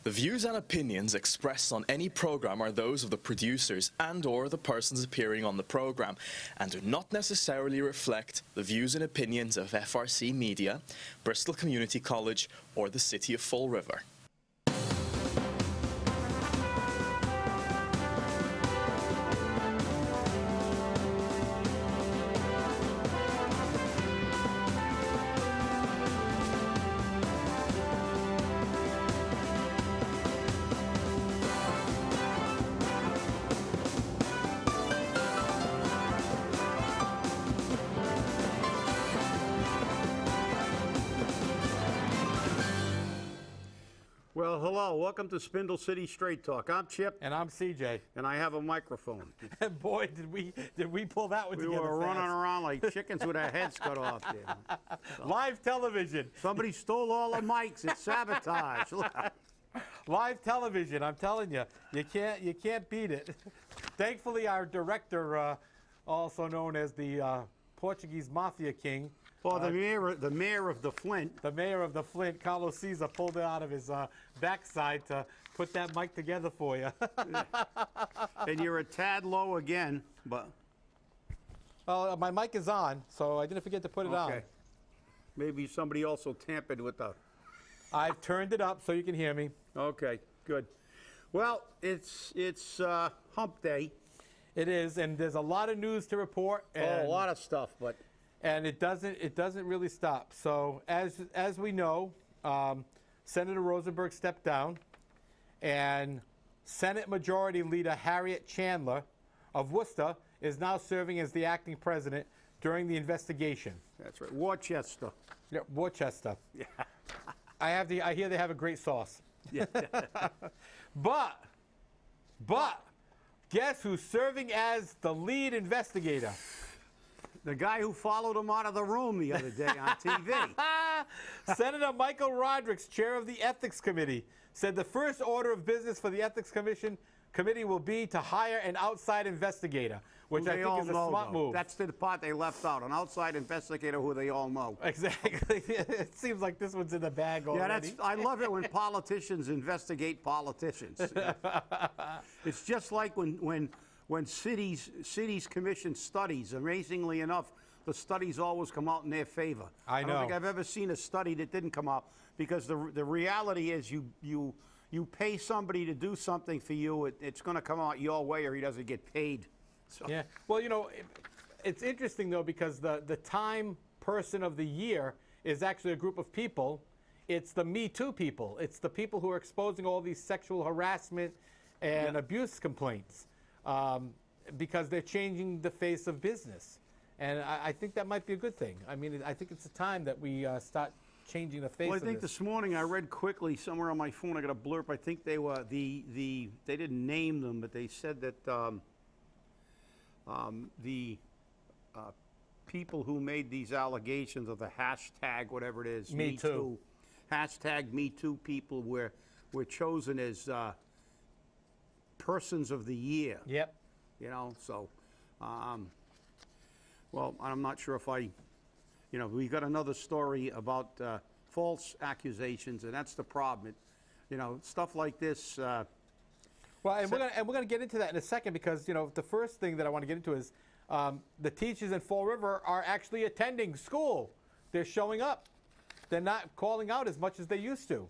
The views and opinions expressed on any program are those of the producers and/or the persons appearing on the program and do not necessarily reflect the views and opinions of FRC Media, Bristol Community College, or the City of Fall River. Well, hello. Welcome to Spindle City Straight Talk. I'm Chip. And I'm CJ. And I have a microphone. And boy, did we pull that one together We were running fast. around like chickens with our heads cut off there. So, Live television. somebody stole all the mics. It's sabotage. Live television. I'm telling you, you can't beat it. Thankfully, our director, also known as the Portuguese Mafia King. Well, the mayor of the Flint. The mayor of the Flint, Carlos Caesar, pulled it out of his backside to put that mic together for you. And you're a tad low again, but... My mic is on, so I didn't forget to put it on. Maybe somebody also tampered with the... I've turned it up so you can hear me. Okay, good. Well, it's hump day. It is, and there's a lot of news to report. And a lot of stuff, but... And it doesn't really stop. So as we know, Senator Rosenberg stepped down, and Senate Majority Leader Harriet Chandler of Worcester is now serving as the acting president during the investigation. That's right, Worcester. Yeah, Worcester. Yeah. I hear they have a great sauce. Yeah. But guess who's serving as the lead investigator? The guy who followed him out of the room the other day on TV. Senator Michael Rodrigues, chair of the Ethics Committee, said the first order of business for the Ethics Committee will be to hire an outside investigator, which I think is a smart move. That's the part they left out, an outside investigator who they all know. Exactly. It seems like this one's in the bag already. Yeah, I love it when politicians investigate politicians. It's just like when cities commission studies. Amazingly enough, the studies always come out in their favor. I know. I don't think I've ever seen a study that didn't come out, because the reality is you pay somebody to do something for you, it's going to come out your way, or he doesn't get paid. So. Yeah. Well, you know, it's interesting though, because the Time Person of the Year is actually a group of people. It's the Me Too people. It's the people who are exposing all these sexual harassment and abuse complaints. Because they're changing the face of business. And I think that might be a good thing. I mean, I think it's a time that we start changing the face of this. Well, I think this morning I read quickly somewhere on my phone, I got a blurb, I think they were, they didn't name them, but they said that the people who made these allegations of the hashtag, whatever it is, Me Too. Hashtag Me Too people were chosen as Persons of the Year. Yep. You know, so, well, I'm not sure if we got another story about false accusations, and that's the problem. Stuff like this. Well, and we're gonna get into that in a second, because the first thing that I want to get into is the teachers in Fall River are actually attending school. They're showing up. They're not calling out as much as they used to,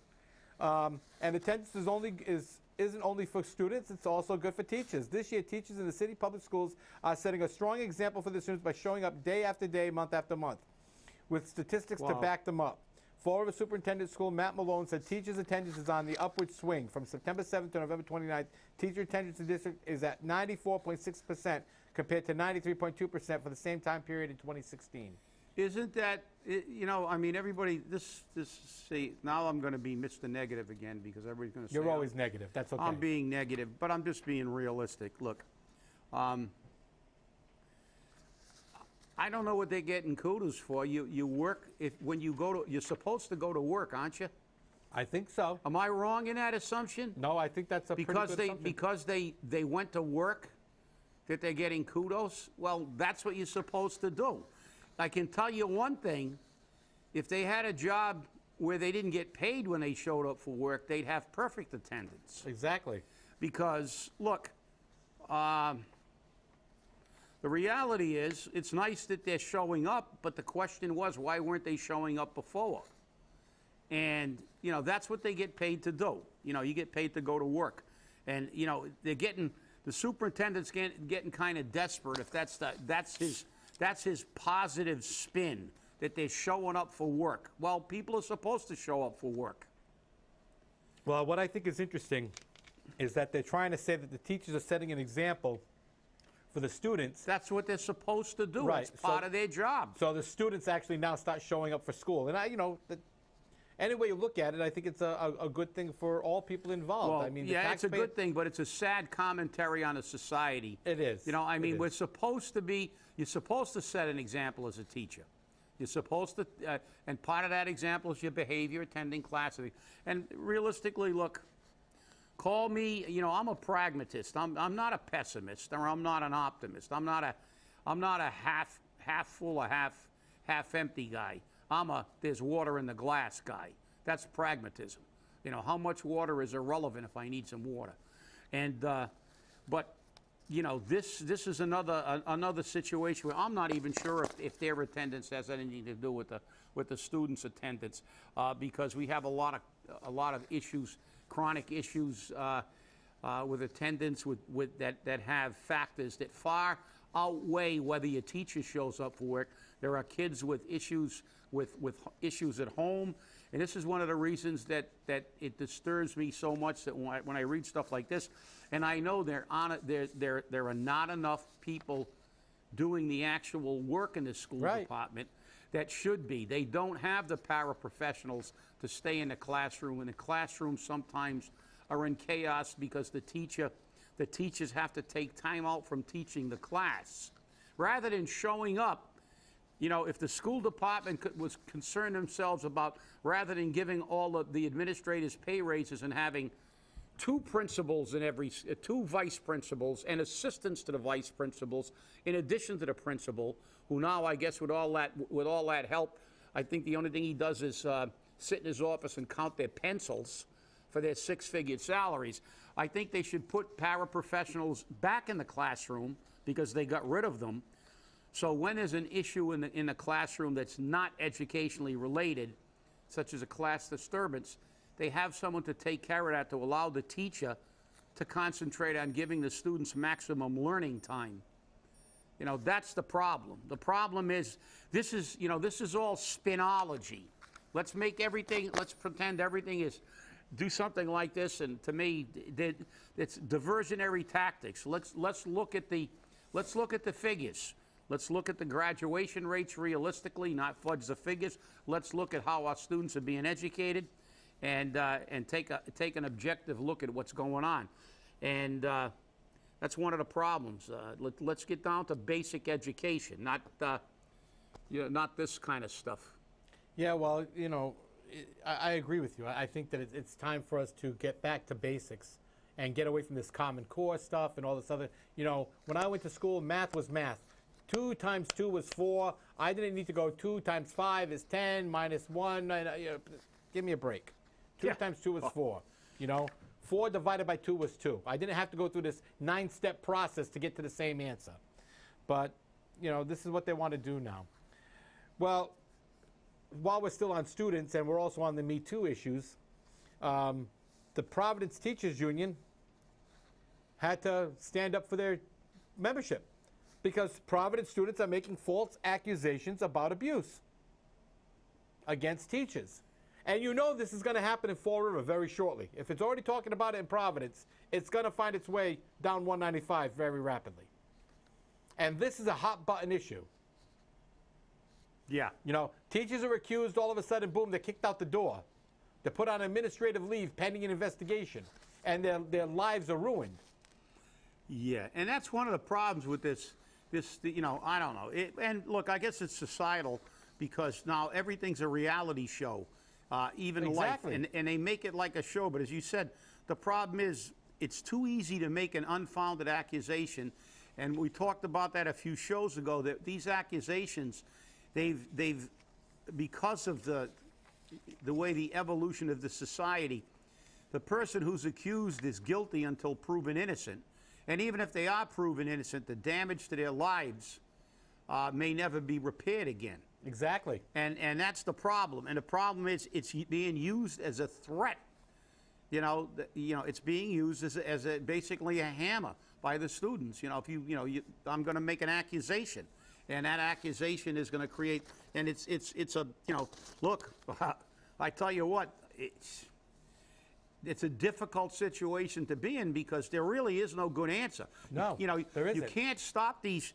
and attendance isn't only for students, it's also good for teachers. This year, teachers in the city public schools are setting a strong example for the students by showing up day after day, month after month, with statistics to back them up. Fall River Superintendent School Matt Malone said teachers' attendance is on the upward swing. From September 7th to November 29th, teacher attendance in the district is at 94.6% compared to 93.2% for the same time period in 2016. Isn't that, I mean, everybody, see, now I'm going to be Mr. Negative again, because everybody's going to say... You're always negative. That's okay. I'm being negative, but I'm just being realistic. Look, I don't know what they're getting kudos for. You work, when you go to, you're supposed to go to work, aren't you? I think so. Am I wrong in that assumption? No, I think that's a pretty good assumption. Because they went to work, that they're getting kudos? Well, that's what you're supposed to do. I can tell you one thing, if they had a job where they didn't get paid when they showed up for work, they'd have perfect attendance. Exactly. Because, look, the reality is, it's nice that they're showing up, but the question was, why weren't they showing up before? And, you know, that's what they get paid to do. You know, you get paid to go to work. And, you know, they're getting, the superintendent's getting kind of desperate if that's his positive spin, that they're showing up for work. Well, people are supposed to show up for work. Well, what I think is interesting is that they're trying to say that the teachers are setting an example for the students. That's what they're supposed to do. Right. It's part of their job. So the students actually now start showing up for school. And, you know, any way you look at it, I think it's a good thing for all people involved. Well, I mean, yeah, it's a good thing, but it's a sad commentary on a society. It is. You know, I mean, It we're is. supposed to be, you're supposed to set an example as a teacher. You're supposed to, and part of that example is your behavior, attending class. And realistically, look, call me, you know, I'm a pragmatist. I'm not a pessimist, or I'm not an optimist. I'm not a half full or half empty guy. I'm a there's water in the glass guy. That's pragmatism. You know, how much water is irrelevant if I need some water. And but you know, this is another situation where I'm not even sure if their attendance has anything to do with the students' attendance, because we have a lot of issues, chronic issues with attendance with that have factors that far outweigh whether your teacher shows up for work. There are kids with issues with issues at home, and this is one of the reasons that it disturbs me so much that when I read stuff like this, and I know there are not enough people doing the actual work in the school department that should be. They don't have the paraprofessionals to stay in the classroom, and the classrooms sometimes are in chaos because the teachers have to take time out from teaching the class. Rather than showing up, you know, if the school department was concerned themselves about, rather than giving all of the administrators pay raises and having two principals in two vice principals and assistants to the vice principals, in addition to the principal, who now, I guess, with all that help, I think the only thing he does is sit in his office and count their pencils for their six-figure salaries. I think they should put paraprofessionals back in the classroom because they got rid of them. So when there's an issue in the classroom that's not educationally related, such as a class disturbance, they have someone to take care of that, to allow the teacher to concentrate on giving the students maximum learning time. You know, that's the problem. The problem is, this is all spinology. Let's pretend everything is, do something like this, and to me, it's diversionary tactics. Let's look at the figures. Let's look at the graduation rates realistically, not fudge the figures. Let's look at how our students are being educated, and take an objective look at what's going on. And that's one of the problems. Let's get down to basic education, not this kind of stuff. Yeah, well, you know, I agree with you. I think that it's time for us to get back to basics and get away from this Common Core stuff and all this other. You know, when I went to school, math was math. 2 times 2 was 4. I didn't need to go 2 times 5 is 10 minus 1. You know, give me a break. 2 times 2 was 4. You know, 4 divided by 2 was 2. I didn't have to go through this 9-step process to get to the same answer. But, you know, this is what they want to do now. Well, while we're still on students, and we're also on the Me Too issues, the Providence Teachers Union had to stand up for their membership because Providence students are making false accusations about abuse against teachers. And you know this is going to happen in Fall River very shortly. If it's already talking about it in Providence, it's going to find its way down 195 very rapidly. And this is a hot-button issue. Yeah. You know, teachers are accused, all of a sudden, boom, they're kicked out the door. They're put on administrative leave pending an investigation, and their lives are ruined. Yeah, and that's one of the problems with this, you know, I don't know. And look, I guess it's societal because now everything's a reality show, even Exactly. life. And they make it like a show, but as you said, the problem is it's too easy to make an unfounded accusation. And we talked about that a few shows ago, that these accusations, they've because of the the evolution of the society, the person who's accused is guilty until proven innocent. And even if they are proven innocent, the damage to their lives may never be repaired again. Exactly. And that's the problem. And the problem is it's being used as a threat. It's being used as basically a hammer by the students. I'm going to make an accusation, and that accusation is going to create. And it's a look. I tell you what, it's a difficult situation to be in because there really is no good answer. No, there isn't. You can't stop these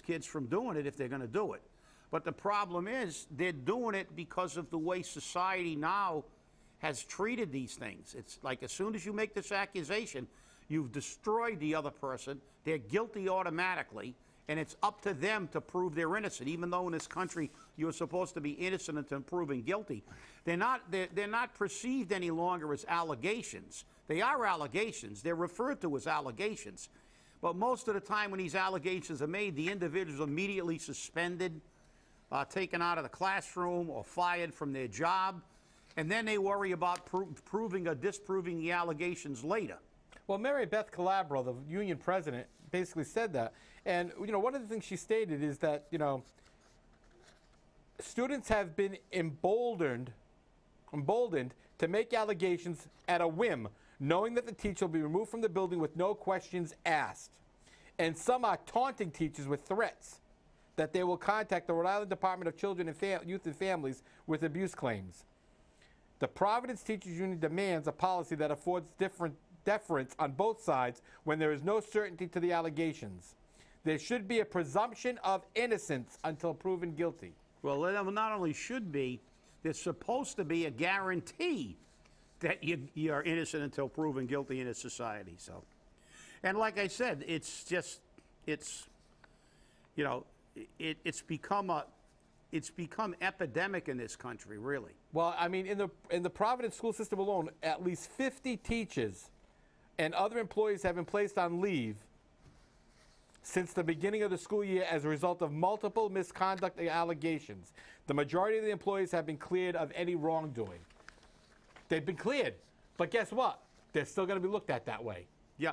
kids from doing it if they're going to do it. But the problem is they're doing it because of the way society now has treated these things. It's like as soon as you make this accusation, you've destroyed the other person. They're guilty automatically, and it's up to them to prove they're innocent. Even though in this country you're supposed to be innocent until proven guilty, they're not perceived any longer as allegations. They are allegations. They're referred to as allegations. But most of the time when these allegations are made, the individuals are immediately suspended, taken out of the classroom, or fired from their job. And then they worry about proving or disproving the allegations later. Well, Mary Beth Calabro, the union president, basically said that. And, one of the things she stated is that, students have been emboldened to make allegations at a whim, knowing that the teacher will be removed from the building with no questions asked. And some are taunting teachers with threats that they will contact the Rhode Island Department of Children and Youth and Families with abuse claims. The Providence Teachers Union demands a policy that affords deference on both sides when there is no certainty to the allegations. There should be a presumption of innocence until proven guilty. Well, there not only should be, there's supposed to be a guarantee that you're innocent until proven guilty in a society. So, and like I said, it's become epidemic in this country, really. Well, I mean, in the Providence school system alone, at least 50 teachers and other employees have been placed on leave since the beginning of the school year as a result of multiple misconduct allegations. The majority of the employees have been cleared of any wrongdoing. They've been cleared, but guess what? They're still going to be looked at that way. Yeah,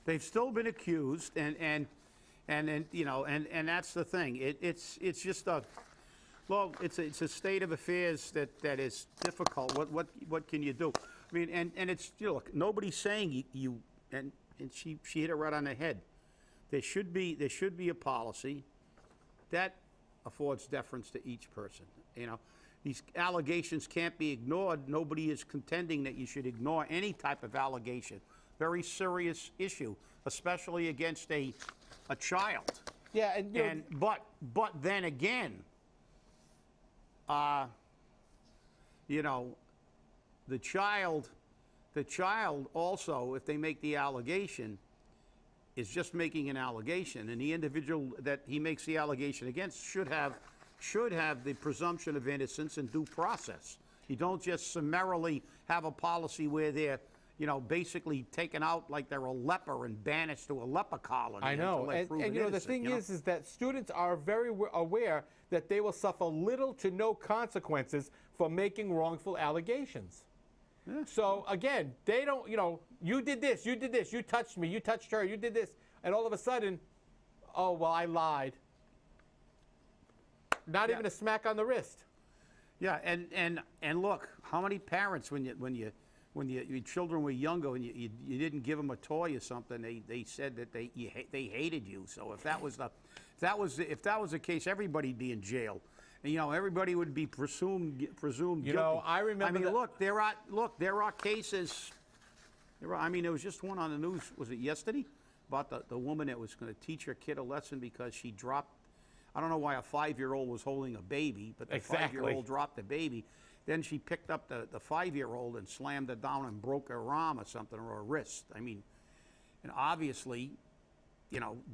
they've still been accused, and that's the thing. It's just a it's a state of affairs that is difficult. What can you do? I mean, and it's look, nobody's saying you and she hit it right on the head. There should be a policy that affords deference to each person. These allegations can't be ignored. Nobody is contending that you should ignore any type of allegation. Very serious issue, especially against a child. Yeah, and but then again, the child also, if they make the allegation, is just making an allegation, and the individual that he makes the allegation against should have the presumption of innocence and due process. You don't just summarily have a policy where they're basically taken out like they're a leper and banished to a leper colony. I know, and the thing is that students are very aware that they will suffer little to no consequences for making wrongful allegations. Yeah. So again, they don't, you did this, you touched me, you touched her, you did this, and all of a sudden, oh, well, I lied. Not even a smack on the wrist. Yeah, and look, how many parents when your children were younger and you didn't give them a toy or something, they said that they hated you. So if that was the case, everybody'd be in jail. And, everybody would be presumed guilty. I remember. I mean, there are cases. There was just one on the news. Was it yesterday? About the woman that was going to teach her kid a lesson because she dropped. I don't know why a 5-year-old was holding a baby, but the 5-year-old dropped the baby. Then she picked up the 5-year-old and slammed her down and broke her arm or something, or her wrist. I mean, and obviously,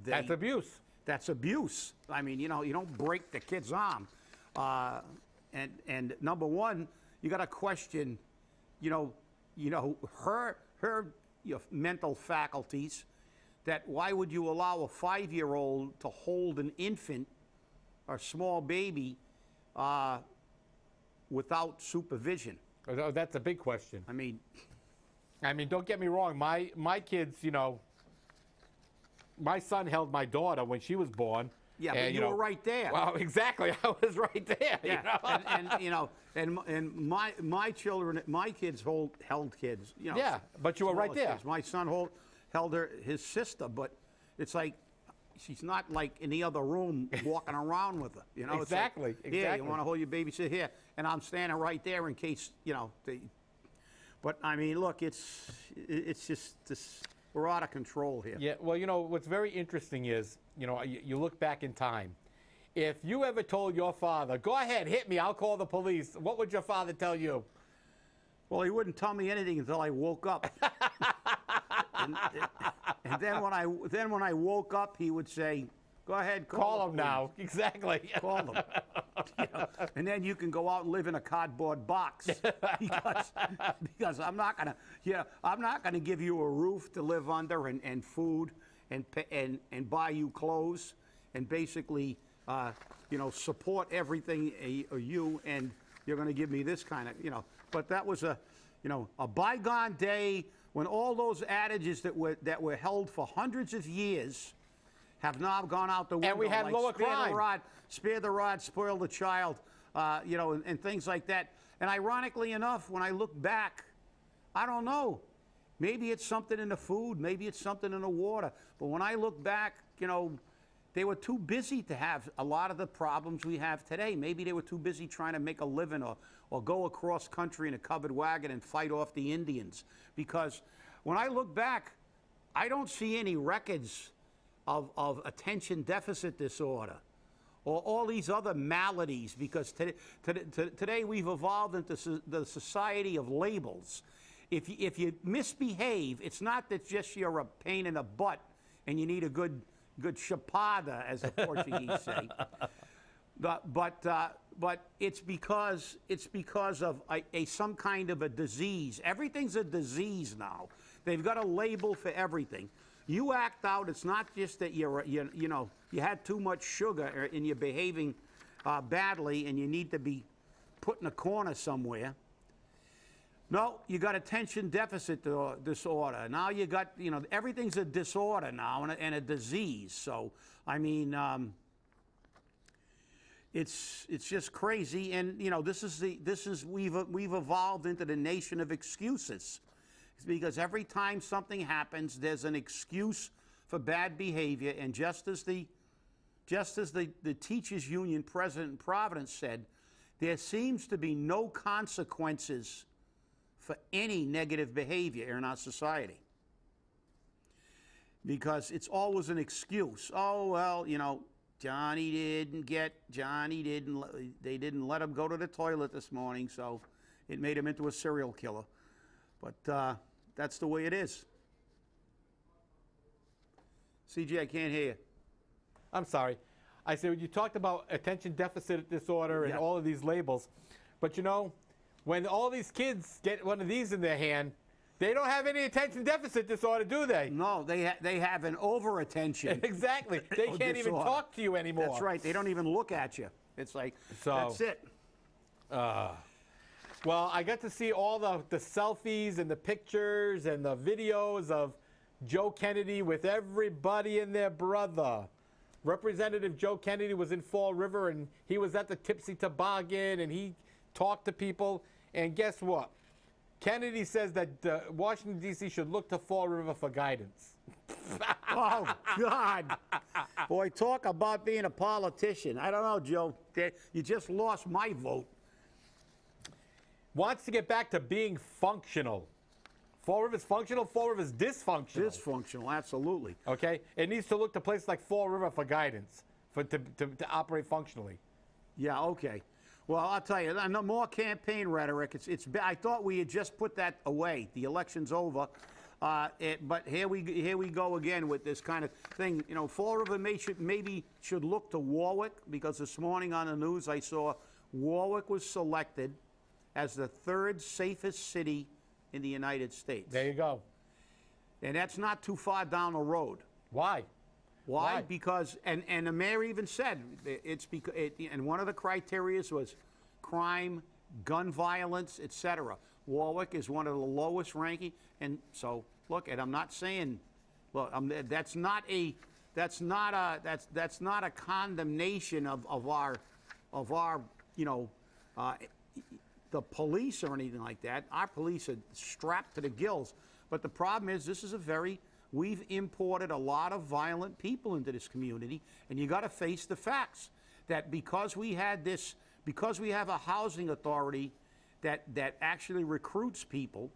that's abuse. That's abuse. I mean, you don't break the kid's arm. And number one, you got to question, her mental faculties. That why would you allow a 5-year-old to hold an infant or small baby, without supervision. Oh, that's a big question. I mean, don't get me wrong. My kids, you know, my son held my daughter when she was born. yeah, and, but you were right there. Well, exactly. I was right there. Yeah, You know? and my children, my kids held kids. You know, Yeah, but you were right smaller there. kids. My son held his sister, but it's like she's not like in the other room walking around with her. You know, Exactly, It's like, yeah, exactly. you want to hold your baby, sit here, and I'm standing right there in case you know. But I mean, look, it's just this. We're out of control here. Yeah, well, you know, what's very interesting is, you know, you look back in time. If you ever told your father, go ahead, hit me, I'll call the police, what would your father tell you? Well, he wouldn't tell me anything until I woke up. and then when I woke up, he would say, "Go ahead, Call the him now. Exactly. Call them." You know, and then you can go out and live in a cardboard box because I'm not gonna give you a roof to live under and food and buy you clothes and basically you know, support everything you, and you're going to give me this kind of, you know. But that was a bygone day when all those adages that were held for hundreds of years have now gone out the window. And we had like lower crime. Spare the rod, spoil the child, you know, and things like that. And ironically enough, when I look back, I don't know. Maybe it's something in the food, maybe it's something in the water. But when I look back, you know, they were too busy to have a lot of the problems we have today. Maybe they were too busy trying to make a living or go across country in a covered wagon and fight off the Indians. Because when I look back, I don't see any records of attention deficit disorder or all these other maladies, because today we've evolved into the society of labels. If you misbehave, it's not that just you're a pain in the butt and you need a good chapada, as the Portuguese say. But it's because of some kind of a disease. Everything's a disease now. They've got a label for everything. You act out. It's not just that you had too much sugar and you're behaving badly and you need to be put in a corner somewhere. No, you got attention deficit disorder. Now you got, you know, everything's a disorder now and a disease. So, I mean, it's just crazy. And, you know, we've evolved into the nation of excuses. It's because every time something happens, there's an excuse for bad behavior. And just as the teachers union president in Providence said, there seems to be no consequences for any negative behavior in our society, because it's always an excuse. Oh, well, you know, they didn't let him go to the toilet this morning, so it made him into a serial killer. But that's the way it is. CJ, I can't hear you. I'm sorry. I said, you talked about attention deficit disorder and all of these labels, but you know, when all these kids get one of these in their hand, they don't have any attention deficit disorder, do they? No, they have an over-attention. Exactly. They can't even talk to you anymore. That's right. They don't even look at you. It's like, that's it. Well, I got to see all the selfies and the pictures and the videos of Joe Kennedy with everybody and their brother. Representative Joe Kennedy was in Fall River, and he was at the Tipsy Toboggan, and he talked to people. And guess what? Kennedy says that Washington, D.C. should look to Fall River for guidance. Oh, God. Boy, talk about being a politician. I don't know, Joe. You just lost my vote. Wants to get back to being functional. Fall River's functional, Fall River's dysfunctional. Dysfunctional, absolutely. Okay? It needs to look to places like Fall River for guidance, to operate functionally. Yeah, okay. Well, I'll tell you, no more campaign rhetoric. I thought we had just put that away. The election's over. But here we go again with this kind of thing. You know, Fall River maybe should look to Warwick, because this morning on the news I saw Warwick was selected as the 3rd safest city in the United States. There you go. And that's not too far down the road. Why? Why? Because, and the mayor even said, it's because, and one of the criteria was crime gun violence, etc. Warwick is one of the lowest ranking, and so look, and I'm not saying, look, that's not a condemnation of our you know, the police or anything like that. Our police are strapped to the gills, but the problem is we've imported a lot of violent people into this community, and you got to face the facts that because we have a housing authority that actually recruits people,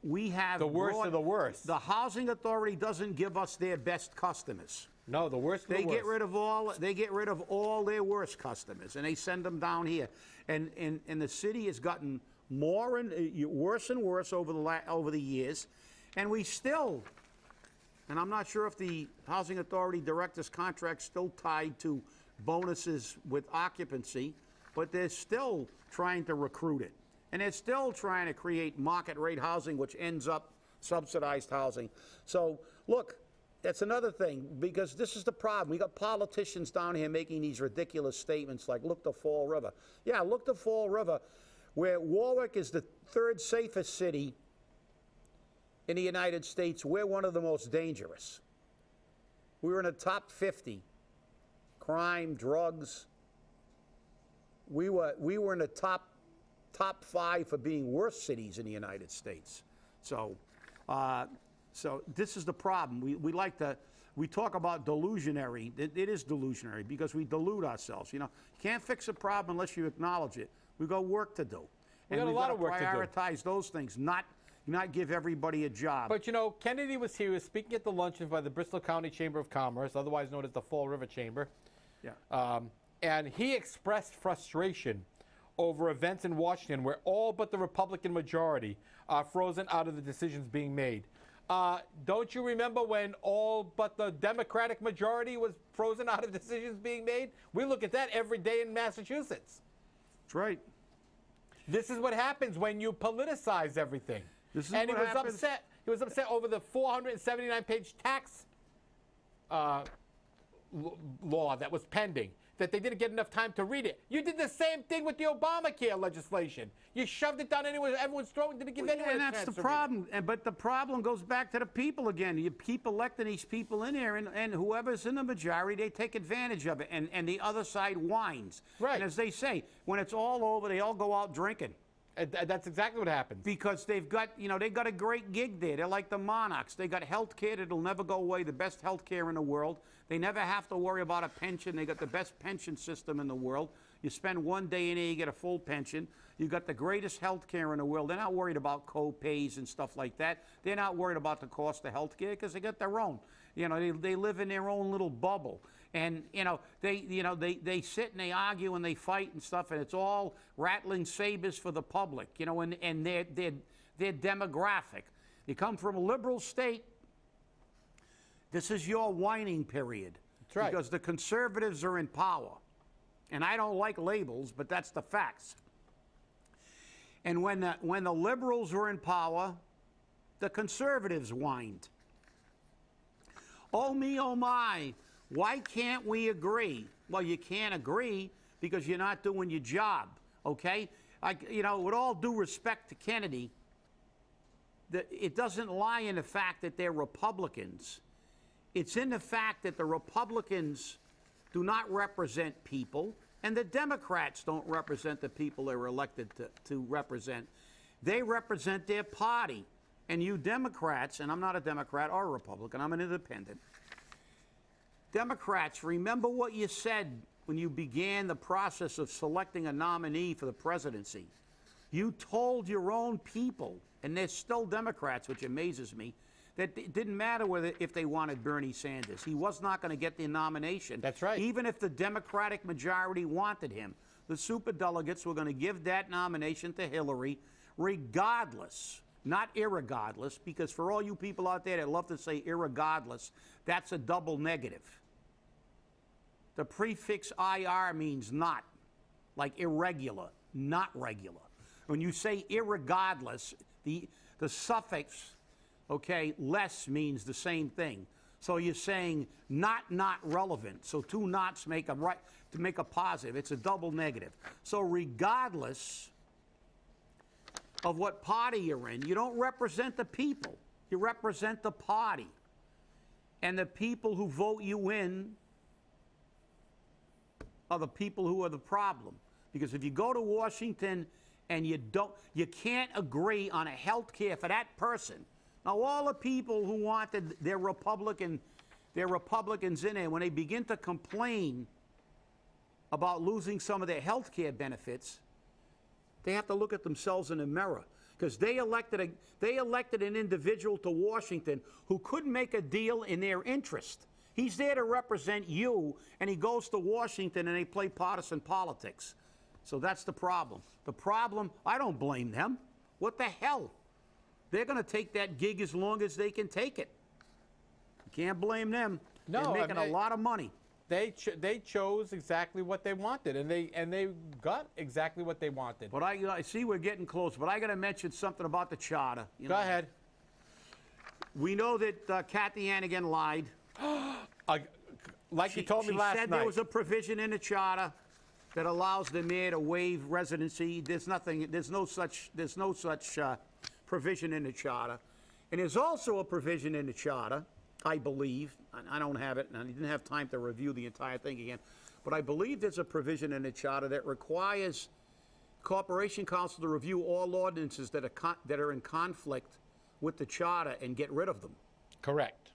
we have the worst of the worst. The housing authority doesn't give us their best customers. No, the worst of the worst. They get rid of all their worst customers, and they send them down here. And the city has gotten more and worse and worse over the years, and we still. And I'm not sure if the housing authority director's contract's still tied to bonuses with occupancy, but they're still trying to recruit it. And they're still trying to create market rate housing, which ends up subsidized housing. So, look, that's another thing, because this is the problem. We got politicians down here making these ridiculous statements like, look to Fall River. Yeah, look to Fall River, where Warwick is the third safest city in the United States. We're one of the most dangerous. We were in the top 50. Crime, drugs. We were in the top 5 for being worst cities in the United States. So, so this is the problem. We talk about delusionary. It is delusionary because we delude ourselves. You know, you can't fix a problem unless you acknowledge it. We got work to do. We got a lot of work to do. Prioritize those things, not give everybody a job. But you know, Kennedy was here. He was speaking at the luncheon by the Bristol County Chamber of Commerce, otherwise known as the Fall River Chamber. Yeah. And he expressed frustration over events in Washington where all but the Republican majority are frozen out of the decisions being made. Don't you remember when all but the Democratic majority was frozen out of decisions being made? We look at that every day in Massachusetts. That's right. This is what happens when you politicize everything. And he was upset over the 479-page tax law that was pending, that they didn't get enough time to read it. You did the same thing with the Obamacare legislation. You shoved it down everyone's throat, didn't give anyone a chance to read it. And that's the problem. But the problem goes back to the people again. You keep electing these people in there, and whoever's in the majority, they take advantage of it, and the other side whines. Right. And as they say, when it's all over, they all go out drinking. That's exactly what happens. Because they've got, they got a great gig there. They're like the monarchs. They got health care that'll never go away, the best health care in the world. They never have to worry about a pension. They got the best pension system in the world. You spend one day in there, you get a full pension. You got the greatest health care in the world. They're not worried about co-pays and stuff like that. They're not worried about the cost of health care because they got their own. They live in their own little bubble. And, they sit and they argue and they fight and stuff, and it's all rattling sabers for the public, and their demographic. You come from a liberal state, this is your whining period. That's right. Because the conservatives are in power. And I don't like labels, but that's the facts. And when the liberals were in power, the conservatives whined. Oh me, oh my. Why can't we agree? Well, you can't agree because you're not doing your job, okay? With all due respect to Kennedy, it doesn't lie in the fact that they're Republicans. It's in the fact that the Republicans do not represent people, and the Democrats don't represent the people they were elected to represent. They represent their party. And you Democrats, and I'm not a Democrat or a Republican, I'm an independent. Democrats, remember what you said when you began the process of selecting a nominee for the presidency. You told your own people, and they're still Democrats, which amazes me, that it didn't matter if they wanted Bernie Sanders. He was not going to get the nomination. That's right. Even if the Democratic majority wanted him. The superdelegates were going to give that nomination to Hillary regardless. Not irregardless, because for all you people out there that love to say irregardless, that's a double negative. The prefix IR means not, like irregular, not regular. When you say irregardless, the suffix, okay, less means the same thing. So you're saying not relevant. So two nots make a right to make a positive. It's a double negative. So regardless of what party you're in, you don't represent the people. You represent the party. And the people who vote you in are the people who are the problem. Because if you go to Washington and you can't agree on a health care for that person. Now, all the people who wanted their Republicans in there, when they begin to complain about losing some of their health care benefits, they have to look at themselves in the mirror. Because they elected an individual to Washington who couldn't make a deal in their interest. He's there to represent you, and he goes to Washington and they play partisan politics. So that's the problem. The problem, I don't blame them. What the hell? They're going to take that gig as long as they can take it. You can't blame them. No, they're making a lot of money. They chose exactly what they wanted, and they got exactly what they wanted. But I see we're getting close, but I got to mention something about the charter. Go ahead. We know that Kathy Ann again lied. You told me last night. She said there was a provision in the charter that allows the mayor to waive residency. There's no such provision in the charter. And there's also a provision in the charter, I believe, I don't have it, and I didn't have time to review the entire thing again, but I believe there's a provision in the charter that requires Corporation Council to review all ordinances that are in conflict with the charter and get rid of them. Correct.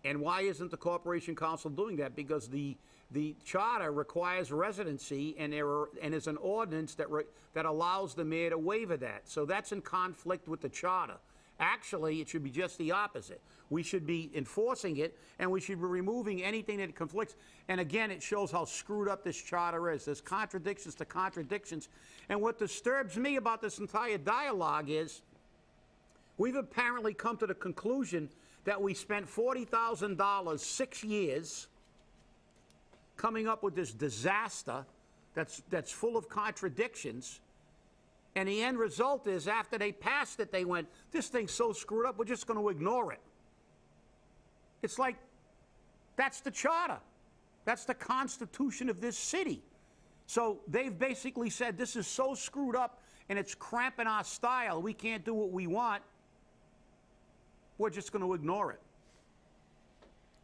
And why isn't the Corporation Council doing that? Because the charter requires residency, and there's an ordinance that allows the mayor to waiver that. So that's in conflict with the charter. Actually, it should be just the opposite. We should be enforcing it, and we should be removing anything that conflicts. And again, it shows how screwed up this charter is. There's contradictions to contradictions. And what disturbs me about this entire dialogue is we've apparently come to the conclusion that we spent $40,000 6 years coming up with this disaster that's full of contradictions. And the end result is, after they passed it, they went, this thing's so screwed up, we're just going to ignore it. It's like, that's the charter. That's the Constitution of this city. So they've basically said, this is so screwed up, and it's cramping our style, we can't do what we want, we're just going to ignore it.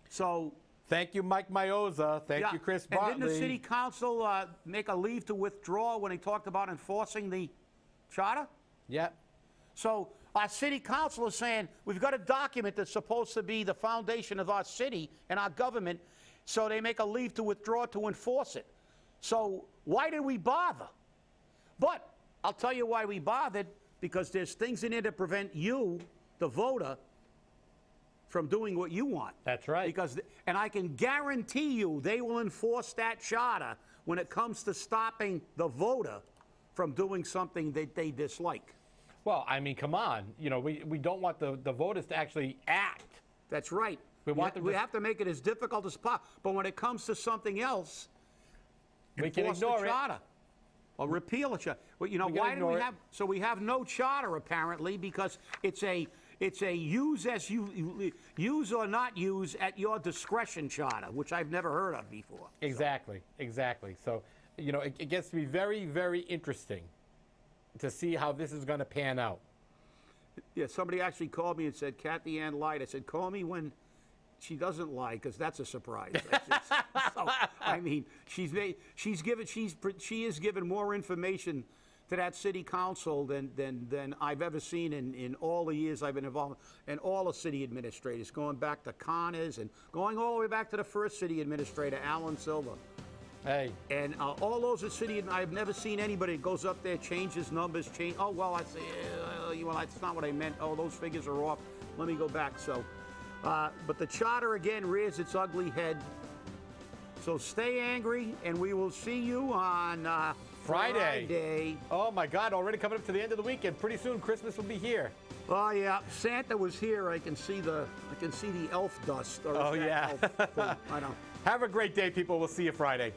So... Thank you, Mike Mioza. Thank you, Chris Bartley. And didn't the city council make a leave to withdraw when they talked about enforcing the charter? Yeah. So our city council is saying, we've got a document that's supposed to be the foundation of our city and our government, so they make a leave to withdraw to enforce it. So why did we bother? But I'll tell you why we bothered, because there's things in there to prevent you, the voter, from doing what you want. That's right. And I can guarantee you they will enforce that charter when it comes to stopping the voter from doing something that they dislike. Well, I mean, come on. You know, we don't want the voters to actually act. That's right. We have to make it as difficult as possible. But when it comes to something else, we can ignore the charter. Or repeal the charter. Well, you know, why do we have... So we have no charter, apparently, because it's a use or not use at your discretion charter, which I've never heard of before. Exactly, exactly. So, you know, it gets to be very, very interesting to see how this is going to pan out. Yeah, somebody actually called me and said, Kathy Ann lied. I said, call me when she doesn't lie, because that's a surprise. So, I mean, she has given more information to that city council than I've ever seen in all the years I've been involved, and all the city administrators, going back to Connors and going all the way back to the first city administrator, Alan Silver. Hey. And all those are city, I've never seen anybody that goes up there, changes numbers, oh, well, I say, well, that's not what I meant. Oh, those figures are off. Let me go back. So, but the charter, again, rears its ugly head. So stay angry, and we will see you on Friday. Oh my God! Already coming up to the end of the weekend. Pretty soon, Christmas will be here. Oh yeah, Santa was here. I can see the elf dust. Or oh yeah. I don't. Have a great day, people. We'll see you Friday.